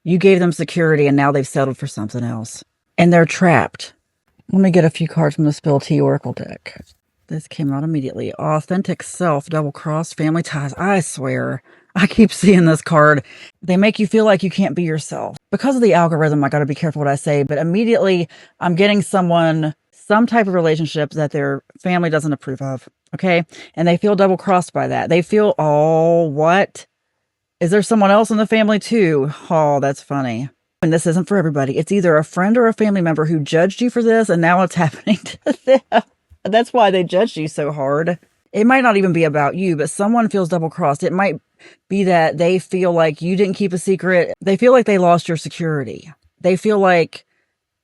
You gave them security and now they've settled for something else. And they're trapped. Let me get a few cards from the Spill Tea Oracle deck. This came out immediately. Authentic self, double-crossed, family ties. I swear, I keep seeing this card. They make you feel like you can't be yourself. Because of the algorithm, I got to be careful what I say, but immediately I'm getting some type of relationship that their family doesn't approve of, okay? And they feel double-crossed by that. They feel, oh, what? Is there someone else in the family too? Oh, that's funny. And this isn't for everybody. It's either a friend or a family member who judged you for this, and now it's happening to them. That's why they judged you so hard. It might not even be about you, but someone feels double-crossed. It might be that they feel like you didn't keep a secret. They feel like they lost your security. They feel like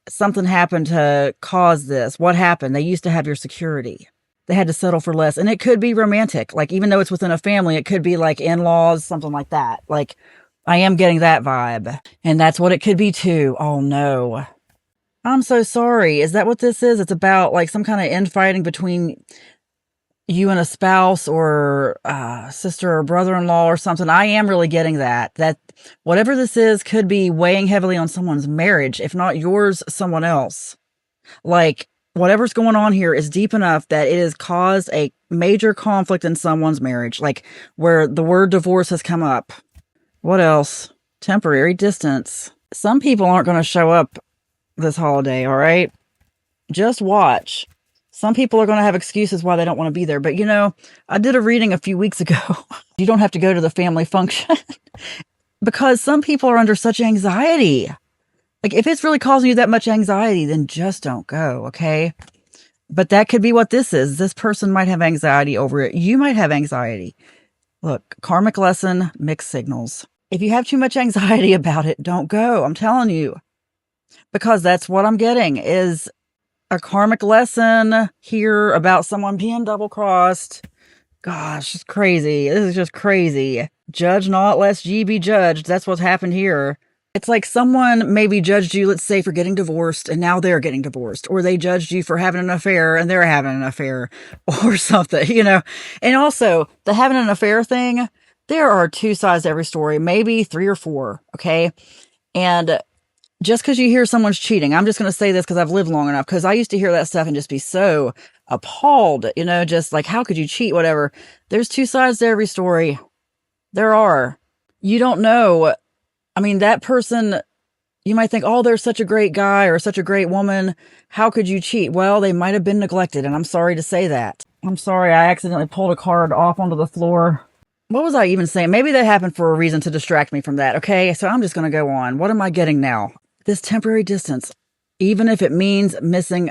something happened to cause this. What happened? They used to have your security. They had to settle for less. And it could be romantic. Like, even though it's within a family, it could be like in-laws, something like that. Like, I am getting that vibe. And that's what it could be too. Oh no. I'm so sorry. Is that what this is? It's about like some kind of infighting between you and a spouse or sister or brother-in-law or something. I am really getting that whatever this is could be weighing heavily on someone's marriage, if not yours, someone else. Like, whatever's going on here is deep enough that it has caused a major conflict in someone's marriage, like where the word divorce has come up. What else? Temporary distance. Some people aren't going to show up this holiday, all right? Just watch. Some people are going to have excuses why they don't want to be there. But, you know, I did a reading a few weeks ago. You don't have to go to the family function because some people are under such anxiety. Like, if it's really causing you that much anxiety, then just don't go, okay? But that could be what this is. This person might have anxiety over it. You might have anxiety. Look, karmic lesson, mixed signals. If you have too much anxiety about it, don't go. I'm telling you. Because that's what I'm getting is a karmic lesson here about someone being double-crossed. Gosh, it's crazy. This is just crazy. Judge not lest ye be judged. That's what's happened here. It's like someone maybe judged you, let's say, for getting divorced, and now they're getting divorced. Or they judged you for having an affair, and they're having an affair. Or something, you know. And also, the having an affair thing, there are two sides to every story. Maybe 3 or 4, okay? And just because you hear someone's cheating, I'm just going to say this because I've lived long enough, because I used to hear that stuff and just be so appalled, you know, just like, how could you cheat, whatever. There's 2 sides to every story. There are. You don't know. I mean, that person, you might think, oh, they're such a great guy or such a great woman. How could you cheat? Well, they might have been neglected, and I'm sorry to say that. I'm sorry, I accidentally pulled a card off onto the floor. What was I even saying? Maybe that happened for a reason to distract me from that, okay? So I'm just going to go on. What am I getting now? This temporary distance, even if it means missing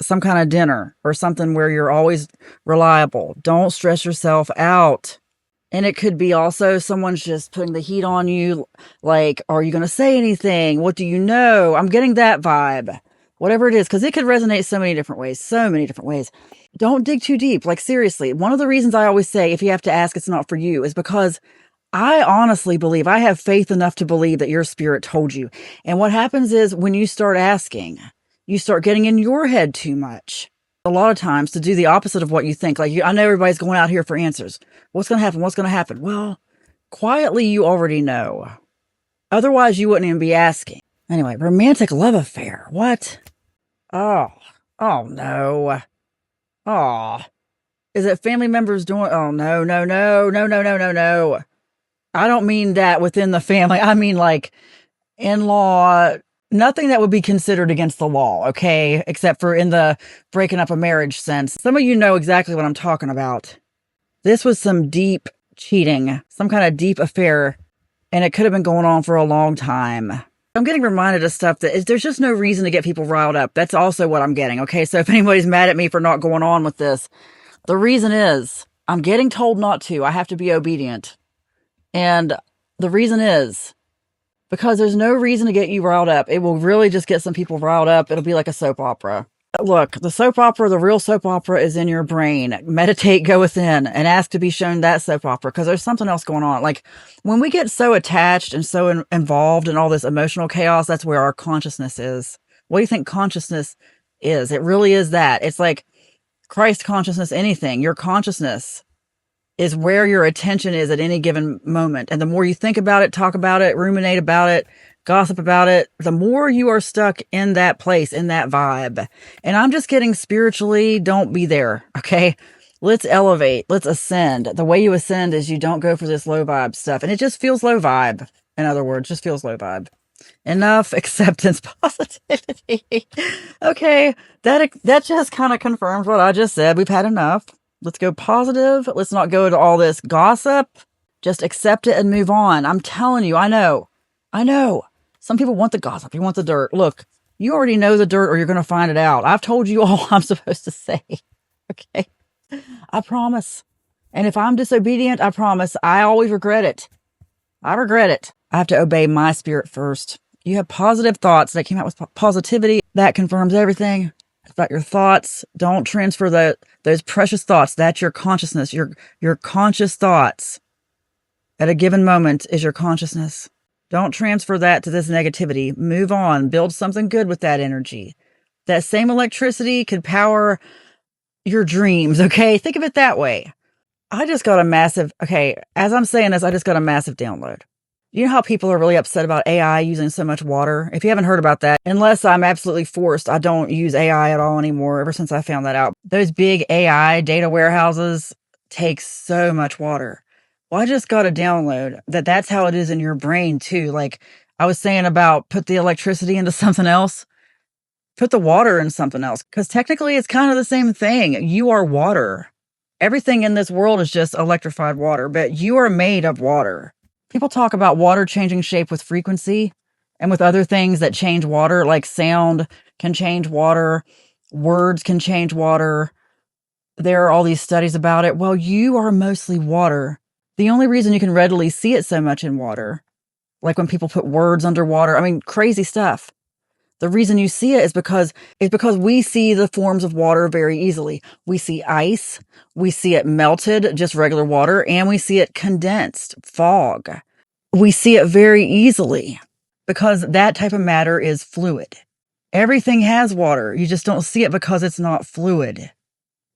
some kind of dinner or something where you're always reliable, don't stress yourself out. And it could be also someone's just putting the heat on you. Like, are you going to say anything? What do you know? I'm getting that vibe. Whatever it is, because it could resonate so many different ways. So many different ways. Don't dig too deep. Like, seriously, one of the reasons I always say if you have to ask, it's not for you, is because I honestly believe, I have faith enough to believe that your spirit told you. And what happens is when you start asking, you start getting in your head too much. A lot of times to do the opposite of what you think. Like, I know everybody's going out here for answers. What's going to happen? What's going to happen? Well, quietly, you already know. Otherwise, you wouldn't even be asking. Anyway, romantic love affair. What? Oh no. Oh, is it family members doing? Oh, no. I don't mean that within the family. I mean like in-law, nothing that would be considered against the law, okay? Except for in the breaking up a marriage sense. Some of you know exactly what I'm talking about. This was some deep cheating, some kind of deep affair, and it could have been going on for a long time. I'm getting reminded of stuff that there's just no reason to get people riled up. That's also what I'm getting, okay? So if anybody's mad at me for not going on with this, the reason is I'm getting told not to. I have to be obedient. And the reason is because there's no reason to get you riled up. It will really just get some people riled up. It'll be like a soap opera. Look, the soap opera, the real soap opera is in your brain. Meditate, go within, and ask to be shown that soap opera, because there's something else going on. Like, when we get so attached and so involved in all this emotional chaos, that's where our consciousness is. What do you think consciousness is? It really is that. It's like Christ consciousness, anything. Your consciousness. is where your attention is at any given moment. And the more you think about it, talk about it, ruminate about it, gossip about it, the more you are stuck in that place, in that vibe. And I'm just kidding, spiritually, don't be there. Okay. Let's elevate. Let's ascend. The way you ascend is you don't go for this low vibe stuff. And it just feels low vibe. In other words, just feels low vibe. Enough acceptance, positivity. Okay. That just kind of confirms what I just said. We've had enough. Let's go positive. Let's not go to all this gossip. Just accept it and move on. I'm telling you, I know. Some people want the gossip. You want the dirt. Look, you already know the dirt or you're going to find it out. I've told you all I'm supposed to say. Okay. I promise. And if I'm disobedient, I promise I always regret it. I regret it. I have to obey my spirit first. You have positive thoughts that came out with positivity. That confirms everything. It's about your thoughts. Don't transfer those precious thoughts. That's your consciousness. Your conscious thoughts at a given moment is your consciousness. Don't transfer that to this negativity. Move on. Build something good with that energy. That same electricity could power your dreams, okay? Think of it that way. I just got a massive, as I'm saying this, I just got a massive download. You know how people are really upset about AI using so much water? If you haven't heard about that, unless I'm absolutely forced, I don't use AI at all anymore ever since I found that out. Those big AI data warehouses take so much water. Well, I just got a download that's how it is in your brain too. Like I was saying about put the electricity into something else, put the water in something else. Because technically it's kind of the same thing. You are water. Everything in this world is just electrified water, but you are made of water. People talk about water changing shape with frequency and with other things that change water, like sound can change water, words can change water. There are all these studies about it. Well, you are mostly water. The only reason you can readily see it so much in water, like when people put words underwater, I mean, crazy stuff. The reason you see it is because we see the forms of water very easily. We see ice, we see it melted, just regular water, and we see it condensed, fog. We see it very easily because that type of matter is fluid. Everything has water. You just don't see it because it's not fluid.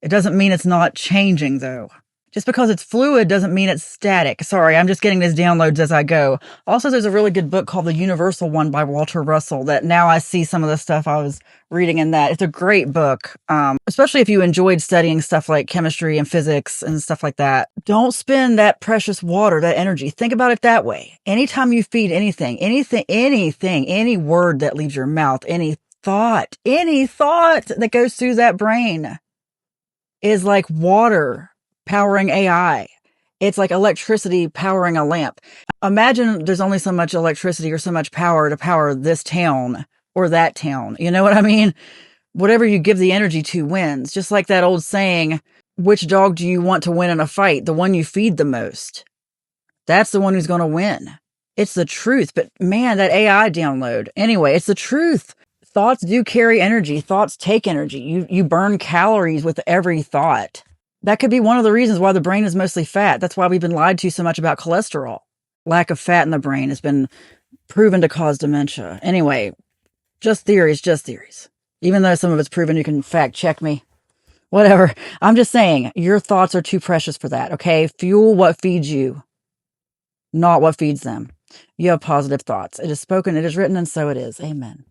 It doesn't mean it's not changing, though. Just because it's fluid doesn't mean it's static. Sorry, I'm just getting these downloads as I go. Also, there's a really good book called The Universal One by Walter Russell that now I see some of the stuff I was reading in that. It's a great book, especially if you enjoyed studying stuff like chemistry and physics and stuff like that. Don't spend that precious water, that energy. Think about it that way. Anytime you feed anything, any word that leaves your mouth, any thought that goes through that brain is like water powering AI. It's like electricity powering a lamp. Imagine there's only so much electricity or so much power to power this town or that town. You know what I mean? Whatever you give the energy to wins. Just like that old saying, which dog do you want to win in a fight? The one you feed the most. That's the one who's going to win. It's the truth. But man, that AI download. Anyway, it's the truth. Thoughts do carry energy. Thoughts take energy. You burn calories with every thought. That could be one of the reasons why the brain is mostly fat. That's why we've been lied to so much about cholesterol. Lack of fat in the brain has been proven to cause dementia. Anyway, just theories. Even though some of it's proven, you can fact check me. Whatever. I'm just saying, your thoughts are too precious for that, okay? Fuel what feeds you, not what feeds them. You have positive thoughts. It is spoken, it is written, and so it is. Amen.